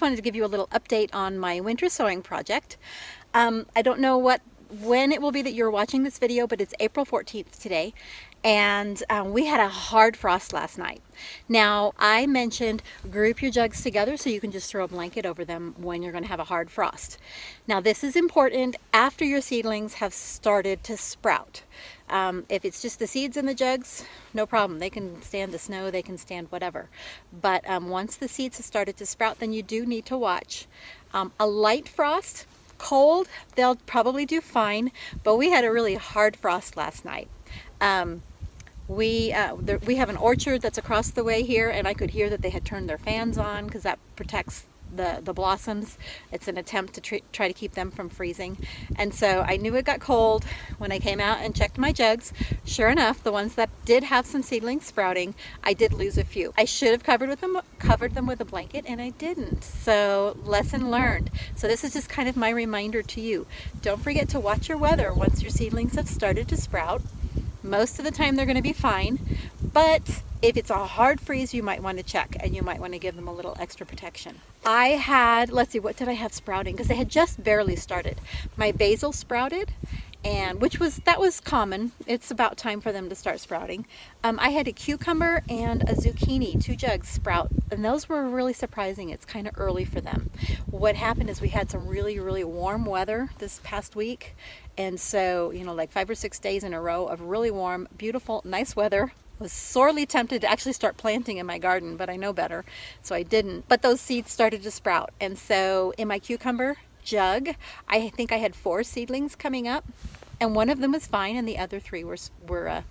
Wanted to give you a little update on my winter sowing project. I don't know when it will be that you're watching this video, but it's April 14th today, and we had a hard frost last night. Now, I mentioned group your jugs together so you can just throw a blanket over them when you're going to have a hard frost. Now, this is important after your seedlings have started to sprout. If it's just the seeds in the jugs, no problem. They can stand the snow, they can stand whatever. But once the seeds have started to sprout, then you do need to watch. A light frost, cold, they'll probably do fine, but we had a really hard frost last night. We have an orchard that's across the way here, and I could hear that they had turned their fans on because that protects the blossoms. It's an attempt to try to keep them from freezing. And so I knew it got cold when I came out and checked my jugs. Sure enough, the ones that did have some seedlings sprouting, I did lose a few. I should have covered them with a blanket, and I didn't. So lesson learned. So this is just kind of my reminder to you. Don't forget to watch your weather once your seedlings have started to sprout. Most of the time they're going to be fine, but if it's a hard freeze, you might want to check, and you might want to give them a little extra protection. I had, let's see, what did I have sprouting? Because they had just barely started. My basil sprouted, and that was common. It's about time for them to start sprouting. I had a cucumber and a zucchini, 2 jugs sprout, and those were really surprising. It's kind of early for them. What happened is we had some really, really warm weather this past week, and so, like 5 or 6 days in a row of really warm, beautiful, nice weather. Was sorely tempted to actually start planting in my garden, but I know better, so I didn't. But those seeds started to sprout, and so in my cucumber jug, I think I had 4 seedlings coming up, and one of them was fine, and the other 3 were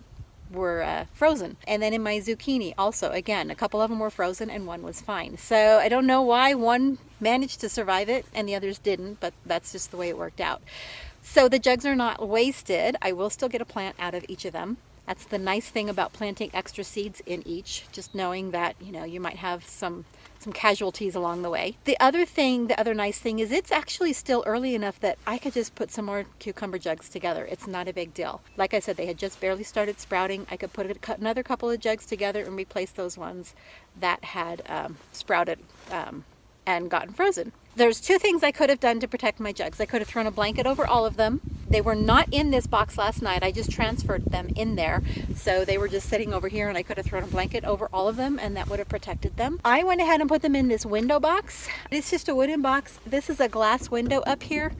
frozen. And then in my zucchini also, again, a couple of them were frozen and one was fine. So I don't know why one managed to survive it and the others didn't, but that's just the way it worked out. So the jugs are not wasted. I will still get a plant out of each of them. That's the nice thing about planting extra seeds in each, just knowing that, you might have some casualties along the way. The other nice thing is it's actually still early enough that I could just put some more cucumber jugs together. It's not a big deal. Like I said, they had just barely started sprouting. I could put another couple of jugs together and replace those ones that had sprouted and gotten frozen. There's 2 things I could have done to protect my jugs. I could have thrown a blanket over all of them. They were not in this box last night. I just transferred them in there. So they were just sitting over here, and I could have thrown a blanket over all of them, and that would have protected them. I went ahead and put them in this window box. It's just a wooden box. This is a glass window up here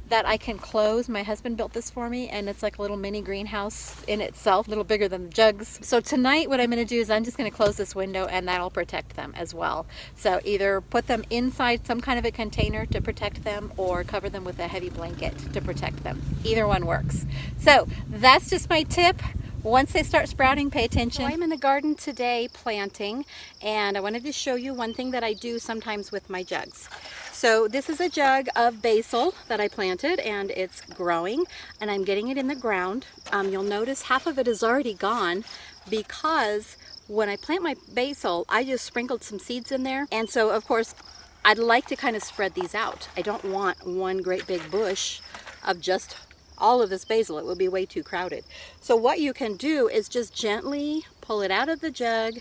that I can close. My husband built this for me, and it's like a little mini greenhouse in itself, a little bigger than the jugs. So tonight what I'm going to do is I'm just going to close this window, and that'll protect them as well. So either put them inside some kind of a container to protect them, or cover them with a heavy blanket to protect them. Either one works. So that's just my tip. Once they start sprouting, pay attention. So I'm in the garden today planting, and I wanted to show you one thing that I do sometimes with my jugs. So this is a jug of basil that I planted, and it's growing, and I'm getting it in the ground. You'll notice half of it is already gone because when I plant my basil, I just sprinkled some seeds in there. And so, of course, I'd like to kind of spread these out. I don't want one great big bush of just all of this basil. It would be way too crowded. So what you can do is just gently pull it out of the jug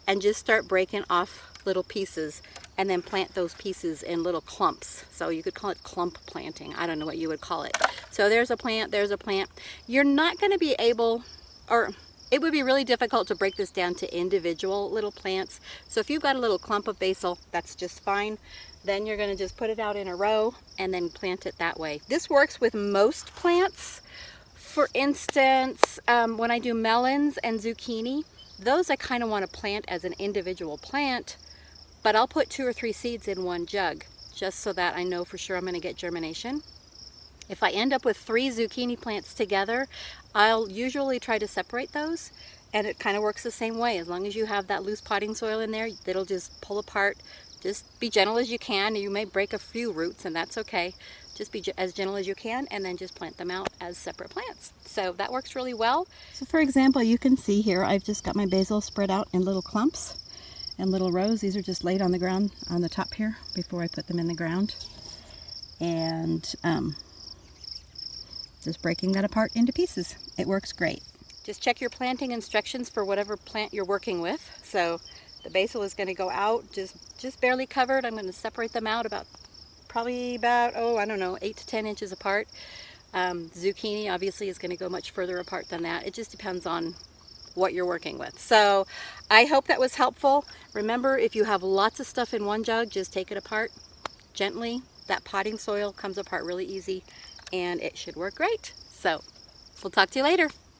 and just start breaking off little pieces, and then plant those pieces in little clumps. So you could call it clump planting. I don't know what you would call it. So there's a plant, there's a plant. You're not going to be able, or it would be really difficult to break this down to individual little plants. So if you've got a little clump of basil, that's just fine. Then you're going to just put it out in a row and then plant it that way. This works with most plants. For instance, when I do melons and zucchini, those I kind of want to plant as an individual plant, but I'll put 2 or 3 seeds in one jug just so that I know for sure I'm going to get germination. If I end up with 3 zucchini plants together, I'll usually try to separate those, and it kind of works the same way. As long as you have that loose potting soil in there, it'll just pull apart. Just be gentle as you can. You may break a few roots, and that's okay. Just be as gentle as you can, and then just plant them out as separate plants. So that works really well. So for example, you can see here I've just got my basil spread out in little clumps and little rows. These are just laid on the ground on the top here before I put them in the ground. And just breaking that apart into pieces. It works great. Just check your planting instructions for whatever plant you're working with. So The basil is going to go out just barely covered. I'm going to separate them out probably about, oh, I don't know, 8 to 10 inches apart. Zucchini obviously is going to go much further apart than that. It just depends on what you're working with. So I hope that was helpful. Remember, if you have lots of stuff in one jug, just take it apart gently. That potting soil comes apart really easy and it should work great. So we'll talk to you later.